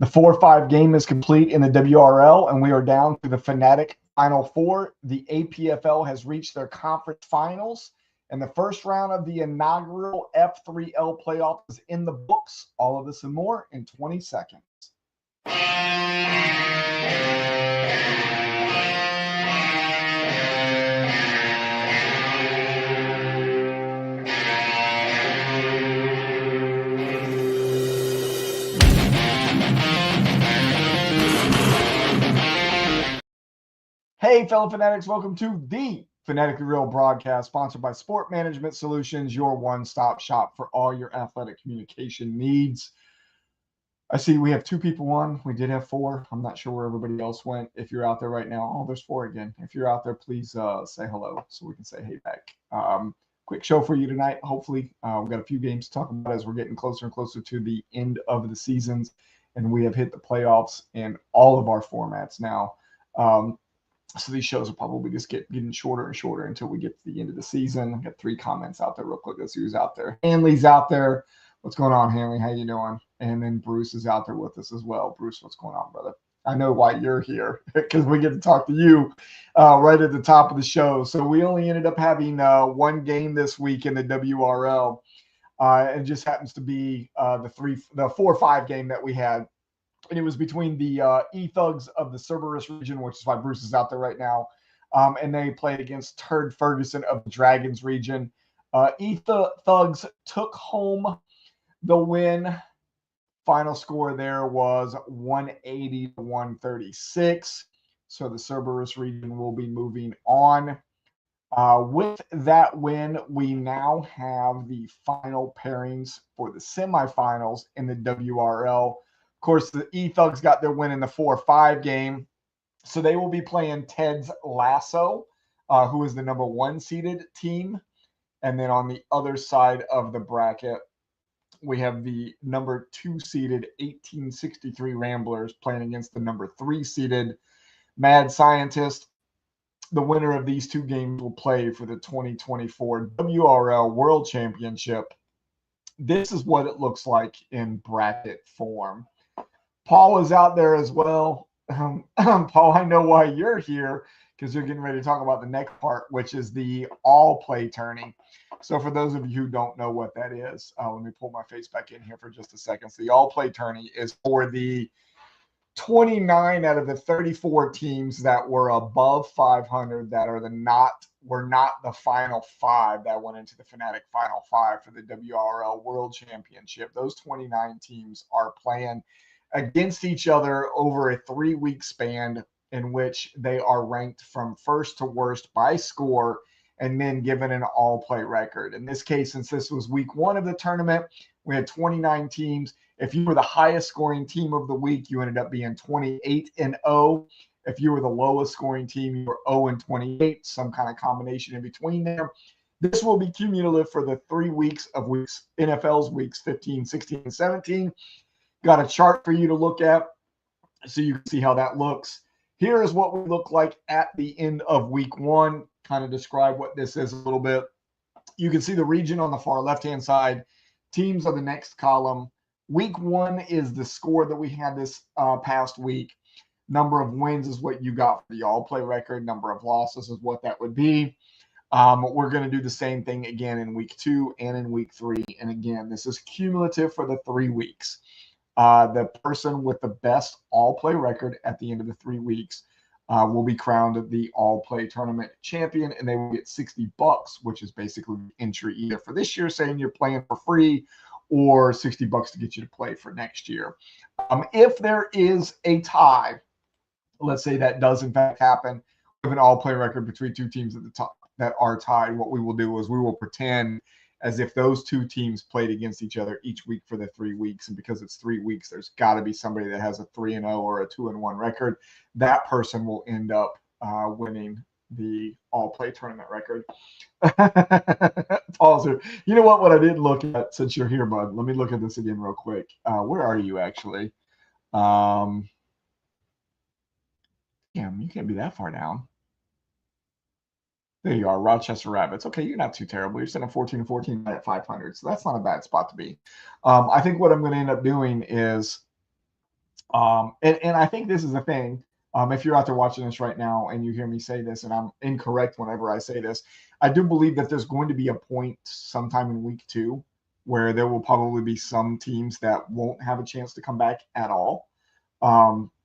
The 4-5 game is complete in the WRL, and we are down to the Fanatic Final Four. The APFL has reached their conference finals, and the first round of the inaugural F3L playoff is in the books. All of this and more in 20 seconds. Hey, fellow Fanatics, welcome to the Fanatically Real broadcast, sponsored by Sport Management Solutions, your one-stop shop for all your athletic communication needs. I see we have 2 people on. We did have 4. I'm not sure where everybody else went. If you're out there right now, oh, there's 4 again. If you're out there, please say hello so we can say hey back. Quick show for you tonight. Hopefully, we've got a few games to talk about as we're getting closer and closer to the end of the seasons, and we have hit the playoffs in all of our formats now. So these shows will probably just getting shorter and shorter until we get to the end of the season. I've got 3 comments out there real quick. Let's see who's out there. Hanley's out there. What's going on, Hanley? How you doing? And then Bruce is out there with us as well. Bruce, what's going on, brother? I know why you're here, because we get to talk to you right at the top of the show. So we only ended up having 1 game this week in the WRL. It just happens to be the 4-5 game that we had. And it was between the E-Thugs of the Cerberus region, which is why Bruce is out there right now, and they played against Turd Ferguson of the Dragons region. E-Thugs took home the win. Final score there was 180 to 136. So the Cerberus region will be moving on. With that win, we now have the final pairings for the semifinals in the WRL. Of course, the E-Thugs got their win in the 4-5 game, so they will be playing Ted's Lasso, who is the number 1 seeded team. And then on the other side of the bracket, we have the number 2 seeded 1863 Ramblers playing against the number 3 seeded Mad Scientist. The winner of these 2 games will play for the 2024 WRL World Championship. This is what it looks like in bracket form. Paul is out there as well. Paul, I know why you're here, because you're getting ready to talk about the next part, which is the all-play tourney. So for those of you who don't know what that is, let me pull my face back in here for just a second. So the all-play tourney is for the 29 out of the 34 teams that were above 500 that are were not the final 5 that went into the Fanatic Final 5 for the WRL World Championship. Those 29 teams are playing against each other over a 3-week span in which they are ranked from first to worst by score and then given an all-play record. In this case, since this was week 1 of the tournament, we had 29 teams. If you were the highest scoring team of the week, you ended up being 28-0. If you were the lowest scoring team, you were 0-28, some kind of combination in between there. This will be cumulative for the 3 weeks of NFL's weeks 15, 16, and 17. Got a chart for you to look at so you can see how that looks. Here is what we look like at the end of week 1. Kind of describe what this is a little bit. You can see the region on the far left-hand side. Teams are the next column. Week 1 is the score that we had this past week. Number of wins is what you got for the all-play record. Number of losses is what that would be. We're going to do the same thing again in week 2 and in week 3. And again, this is cumulative for the 3 weeks. The person with the best all-play record at the end of the 3 weeks will be crowned the all-play tournament champion, and they will get $60, which is basically entry either for this year, saying you're playing for free, or $60 to get you to play for next year. If there is a tie, let's say that does in fact happen, with an all-play record between 2 teams at the top that are tied, what we will do is we will pretend as if those 2 teams played against each other each week for the 3 weeks. And because it's 3 weeks, there's got to be somebody that has a 3-0 or a 2-1 record. That person will end up winning the all-play tournament record. Pause here. You know what I didn't look at since you're here, bud? Let me look at this again real quick. Where are you actually? Damn, you can't be that far down. There you are, Rochester Rabbits. Okay, you're not too terrible. You're sitting at 14-14 at 500, so that's not a bad spot to be. I think what I'm going to end up doing is And I think this is the thing. If you're out there watching this right now and you hear me say this, and I'm incorrect whenever I say this, I do believe that there's going to be a point sometime in week 2 where there will probably be some teams that won't have a chance to come back at all.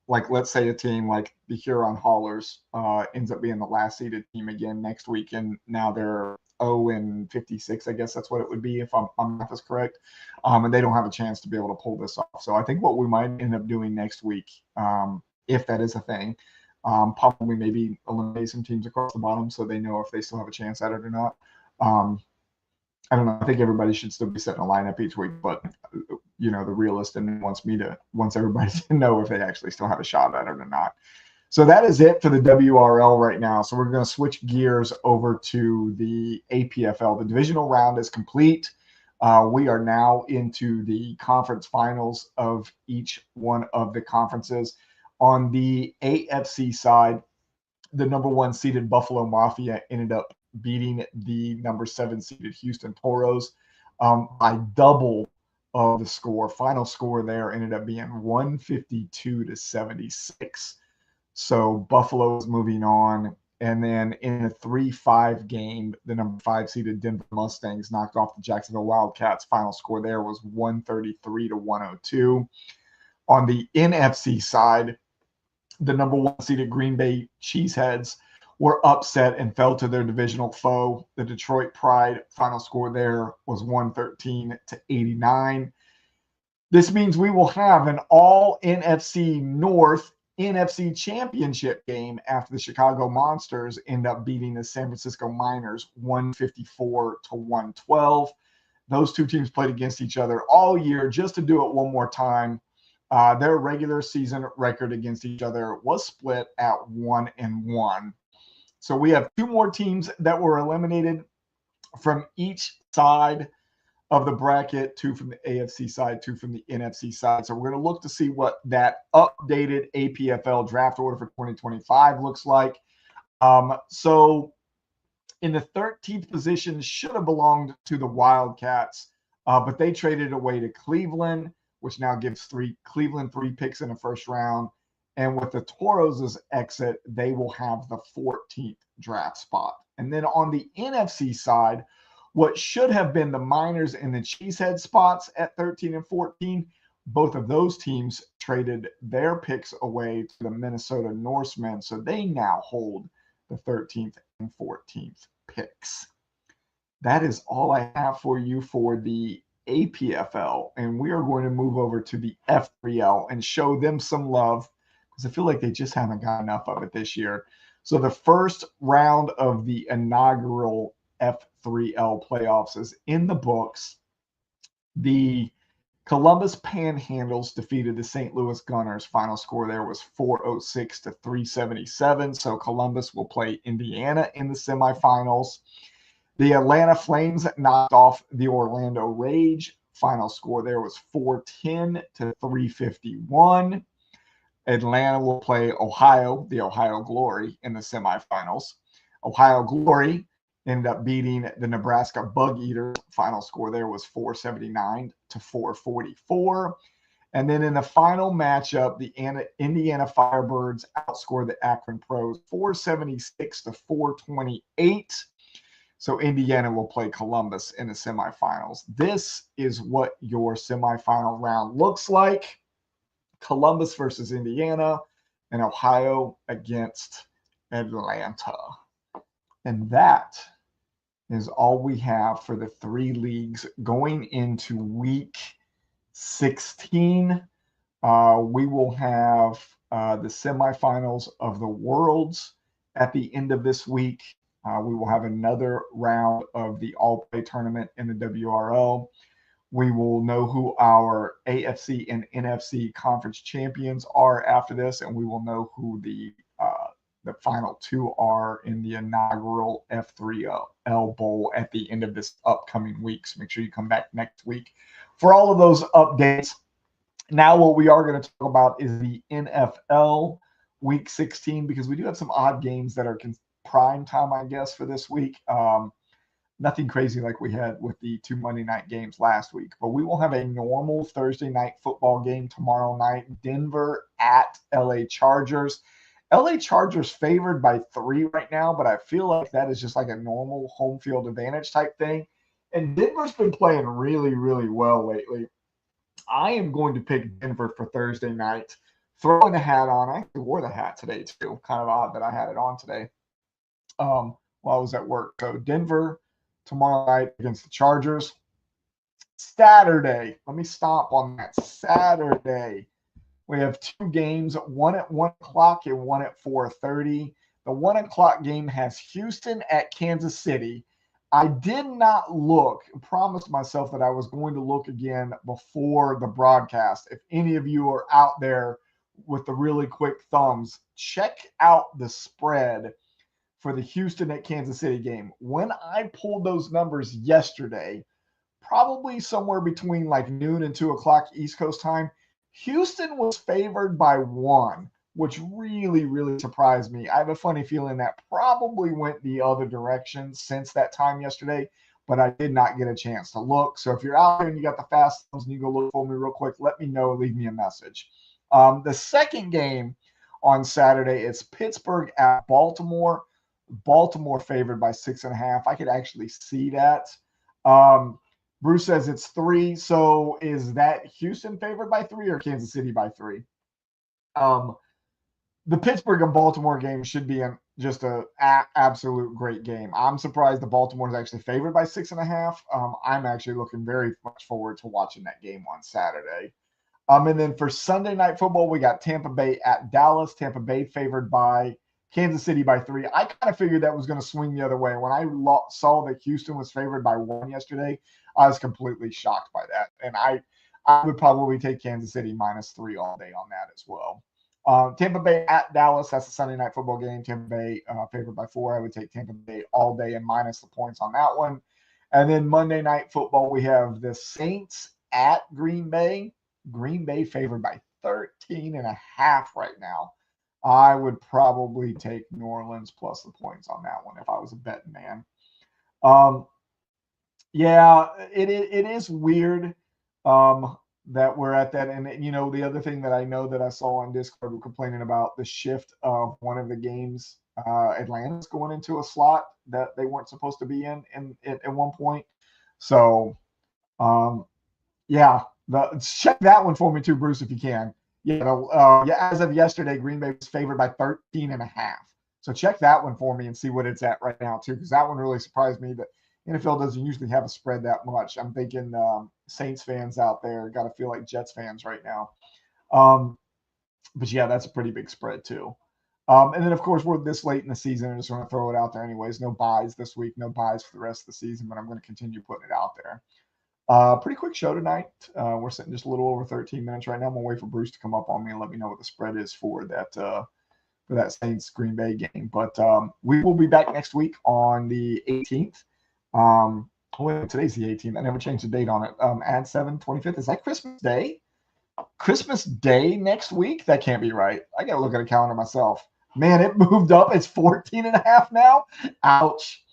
Like let's say a team like the Huron Haulers ends up being the last seeded team again next week, and now they're 0-56. I guess that's what it would be if my math is correct. And they don't have a chance to be able to pull this off. So I think what we might end up doing next week, if that is a thing, probably maybe eliminate some teams across the bottom so they know if they still have a chance at it or not. I don't know. I think everybody should still be setting a lineup each week, but the realist in me wants everybody to know if they actually still have a shot at it or not. So that is it for the WRL right now. So we're going to switch gears over to the APFL. The divisional round is complete. We are now into the conference finals of each one of the conferences. On the AFC side, the number 1 seeded Buffalo Mafia ended up beating the number 7 seeded Houston Toros by double of the score. Final score there ended up being 152-76. So Buffalo is moving on. And then in a 3-5 game, the number 5 seeded Denver Mustangs knocked off the Jacksonville Wildcats. Final score there was 133-102. On the NFC side, the number 1 seeded Green Bay Cheeseheads were upset and fell to their divisional foe, the Detroit Pride. Final score there was 113-89. This means we will have an all NFC North NFC Championship game after the Chicago Monsters end up beating the San Francisco Miners 154-112. Those two teams played against each other all year. Just to do it one more time, their regular season record against each other was split at 1-1. So we have 2 more teams that were eliminated from each side of the bracket, 2 from the AFC side, 2 from the NFC side. So we're going to look to see what that updated APFL draft order for 2025 looks like. So in the 13th position should have belonged to the Wildcats, but they traded away to Cleveland, which now gives Cleveland 3 picks in the first round. And with the Toros' exit, they will have the 14th draft spot. And then on the NFC side, what should have been the Miners and the Cheesehead spots at 13 and 14, both of those teams traded their picks away to the Minnesota Norsemen. So they now hold the 13th and 14th picks. That is all I have for you for the APFL. And we are going to move over to the F3L and show them some love, because I feel like they just haven't got enough of it this year. So the first round of the inaugural F3L playoffs is in the books. The Columbus Panhandles defeated the St. Louis Gunners. Final score there was 406-377. So Columbus will play Indiana in the semifinals. The Atlanta Flames knocked off the Orlando Rage. Final score there was 410-351. Atlanta will play Ohio, the Ohio Glory, in the semifinals. Ohio Glory ended up beating the Nebraska Bug Eaters. Final score there was 479-444. And then in the final matchup, the Indiana Firebirds outscored the Akron Pros 476-428. So Indiana will play Columbus in the semifinals. This is what your semifinal round looks like. Columbus versus Indiana, and Ohio against Atlanta. And that is all we have for the 3 leagues going into week 16. We will have the semifinals of the Worlds at the end of this week. We will have another round of the all-play tournament in the WRL. We will know who our AFC and NFC conference champions are after this, and we will know who the final 2 are in the inaugural F3L Bowl at the end of this upcoming week. So make sure you come back next week for all of those updates. Now what we are going to talk about is the NFL Week 16, because we do have some odd games that are prime time, I guess, for this week. Nothing crazy like we had with the 2 Monday night games last week. But we will have a normal Thursday night football game tomorrow night. Denver at LA Chargers. LA Chargers favored by 3 right now, but I feel like that is just like a normal home field advantage type thing. And Denver's been playing really, really well lately. I am going to pick Denver for Thursday night. Throwing the hat on. I actually wore the hat today too. Kind of odd that I had it on today while I was at work. So Denver tomorrow night against the Chargers. Saturday. Let me stop on that. Saturday. We have 2 games, one at 1 o'clock and one at 4:30. The 1 o'clock game has Houston at Kansas City. I did not look, promised myself that I was going to look again before the broadcast. If any of you are out there with the really quick thumbs, check out the spread for the Houston at Kansas City game. When I pulled those numbers yesterday, probably somewhere between like noon and 2 o'clock East Coast time, Houston was favored by 1, which really, really surprised me. I have a funny feeling that probably went the other direction since that time yesterday, but I did not get a chance to look. So if you're out there and you got the fast thumbs and you go look for me real quick, let me know, leave me a message. The second game on Saturday, it's Pittsburgh at Baltimore. Baltimore favored by 6.5. I could actually see that. Bruce says it's 3. So is that Houston favored by 3 or Kansas City by 3? The Pittsburgh and Baltimore game should be just a absolute great game. I'm surprised the Baltimore is actually favored by 6.5. I'm actually looking very much forward to watching that game on Saturday. And then for Sunday night football, we got Tampa Bay at Dallas. Tampa Bay favored by Kansas City by 3. I kind of figured that was going to swing the other way. When I saw that Houston was favored by 1 yesterday, I was completely shocked by that. And I would probably take Kansas City -3 all day on that as well. Tampa Bay at Dallas, that's a Sunday night football game. Tampa Bay favored by 4. I would take Tampa Bay all day and minus the points on that one. And then Monday night football, we have the Saints at Green Bay. Green Bay favored by 13.5 right now. I would probably take New Orleans plus the points on that one if I was a betting man. Yeah, it is weird that we're at that. And, you know, the other thing that I know that I saw on Discord were complaining about the shift of one of the games. Atlanta's going into a slot that they weren't supposed to be in at one point. So, yeah, check that one for me too, Bruce, if you can. Yeah, as of yesterday, Green Bay was favored by 13.5. So check that one for me and see what it's at right now too, because that one really surprised me. That NFL doesn't usually have a spread that much. I'm thinking Saints fans out there got to feel like Jets fans right now. But yeah, that's a pretty big spread too. And then, of course, we're this late in the season. I just want to throw it out there anyways. No buys this week, no buys for the rest of the season, but I'm going to continue putting it out there. Pretty quick show tonight. We're sitting just a little over 13 minutes right now. I'm going to wait for Bruce to come up on me and let me know what the spread is for that Saints Green Bay game. But we will be back next week on the 18th. Today's the 18th. I never changed the date on it. Add 7/25th. Is that Christmas Day? Christmas Day next week? That can't be right. I got to look at a calendar myself. Man, it moved up. It's 14.5 now. Ouch.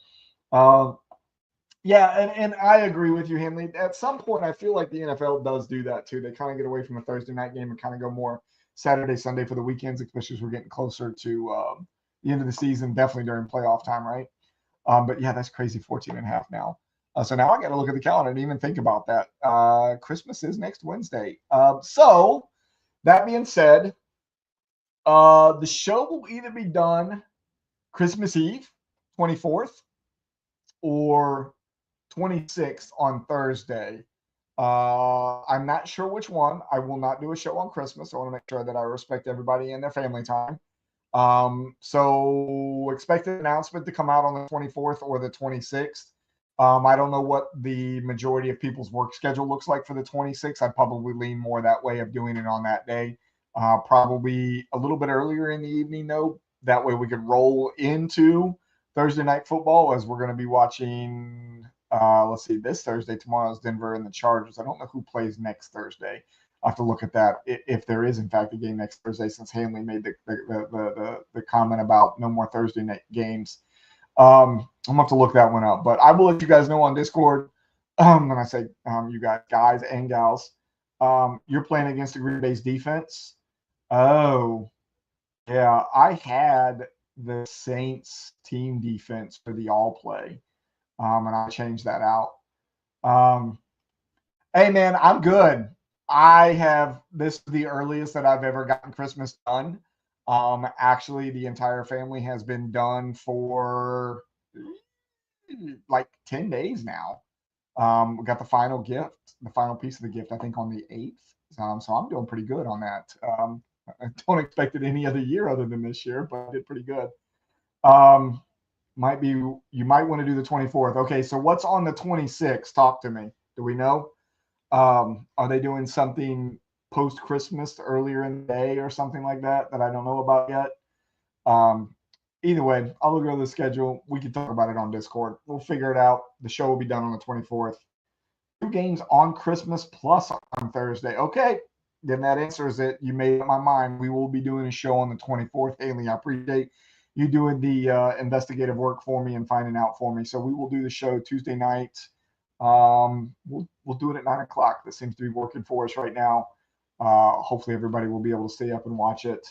Yeah, and I agree with you, Henley. At some point, I feel like the NFL does do that too. They kind of get away from a Thursday night game and kind of go more Saturday, Sunday for the weekends, especially as we're getting closer to the end of the season, definitely during playoff time, right? But yeah, that's crazy, 14.5 now. So now I got to look at the calendar and even think about that. Christmas is next Wednesday. So that being said, the show will either be done Christmas Eve, 24th, or 26th on Thursday. I'm not sure which one. I will not do a show on Christmas. I want to make sure that I respect everybody and their family time. So expect an announcement to come out on the 24th or the 26th. I don't know what the majority of people's work schedule looks like for the 26th. I'd probably lean more that way of doing it on that day. Probably a little bit earlier in the evening, though. That way we could roll into Thursday night football as we're going to be watching. Let's see, this Thursday, tomorrow is Denver and the Chargers. I don't know who plays next Thursday. I'll have to look at that if there is, in fact, a game next Thursday, since Hanley made the comment about no more Thursday night games. I'm gonna have to look that one up, but I will let you guys know on Discord. When I say you guys and gals, you're playing against the Green Bay's defense. Oh, yeah, I had the Saints team defense for the all play, and I changed that out. Um, hey man, I'm good. I have this is the earliest that I've ever gotten Christmas done. Actually, the entire family has been done for like 10 days now. We got the final gift, the final piece of the gift, I think on the 8th. So I'm doing pretty good on that. I don't expect it any other year other than this year, but I did pretty good. Um, you might want to do the 24th. Okay, so what's on the 26th? Talk to me. Do we know? Are they doing something post Christmas earlier in the day or something like that that I don't know about yet? Um, Either way, I'll look over the schedule. We can talk about it on Discord. We'll figure it out. The show will be done on the 24th. 2 games on Christmas plus on Thursday. Okay. Then that answers it. You made up my mind. We will be doing a show on the 24th. Haley, I appreciate you doing the investigative work for me and finding out for me. So we will do the show Tuesday night. We'll do it at 9 o'clock. That seems to be working for us right now. Hopefully everybody will be able to stay up and watch it.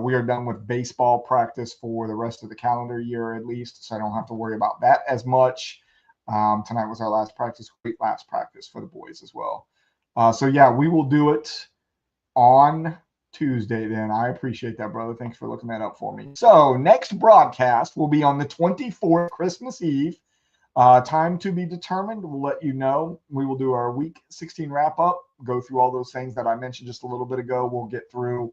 We are done with baseball practice for the rest of the calendar year at least, so I don't have to worry about that as much. Tonight was our last practice, great last practice for the boys as well. So yeah, we will do it on Tuesday then. I appreciate that, brother. Thanks for looking that up for me. So next broadcast will be on the 24th, Christmas Eve. Time to be determined. We'll let you know. We will do our week 16 wrap up, go through all those things that I mentioned just a little bit ago. We'll get through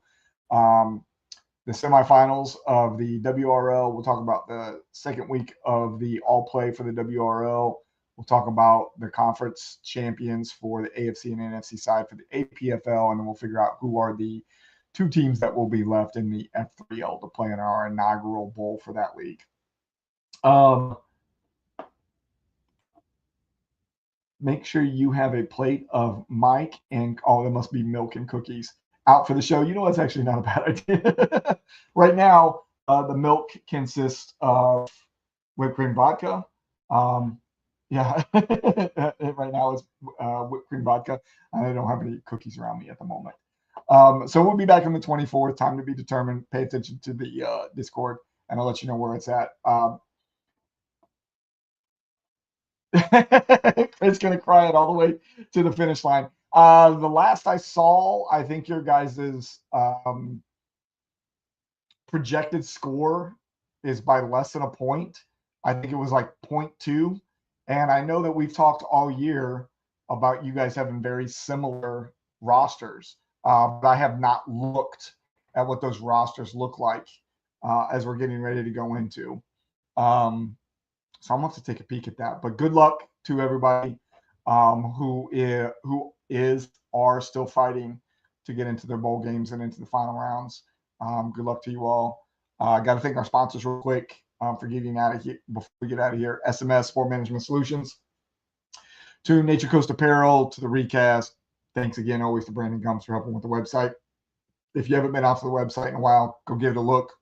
the semifinals of the WRL. We'll talk about the second week of the all play for the WRL. We'll talk about the conference champions for the AFC and NFC side for the APFL, and then we'll figure out who are the 2 teams that will be left in the F3L to play in our inaugural bowl for that league. Make sure you have a plate of Mike and there must be milk and cookies out for the show. You know, that's actually not a bad idea. Right now, the milk consists of whipped cream vodka. Yeah, right now it's whipped cream vodka. I don't have any cookies around me at the moment. So we'll be back on the 24th. Time to be determined. Pay attention to the Discord, and I'll let you know where it's at. It's going to cry it all the way to the finish line. The last I saw, I think your guys' projected score is by less than a point. I think it was like 0.2. And I know that we've talked all year about you guys having very similar rosters, but I have not looked at what those rosters look like as we're getting ready to go into. So I'm going to have to take a peek at that. But good luck to everybody who are still fighting to get into their bowl games and into the final rounds. Good luck to you all. Got to thank our sponsors real quick for getting out of here before we get out of here. SMS Sport Management Solutions, to Nature Coast Apparel, to the Recast. Thanks again always to Brandon Gums for helping with the website. If you haven't been off the website in a while, go give it a look.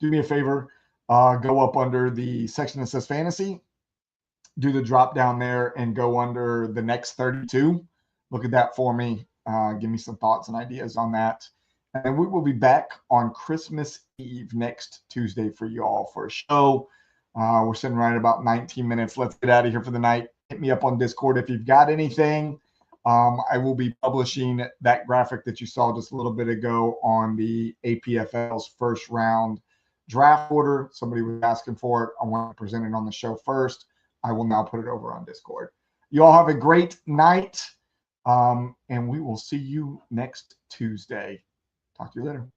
Do me a favor. Go up under the section that says fantasy, do the drop down there and go under the next 32. Look at that for me. Give me some thoughts and ideas on that. And we will be back on Christmas Eve next Tuesday for you all for a show. We're sitting right at about 19 minutes. Let's get out of here for the night. Hit me up on Discord if you've got anything. I will be publishing that graphic that you saw just a little bit ago on the APFL's first round draft order. Somebody was asking for it. I want to present it on the show first. I will now put it over on Discord. You all have a great night, and we will see you next Tuesday. Talk to you later.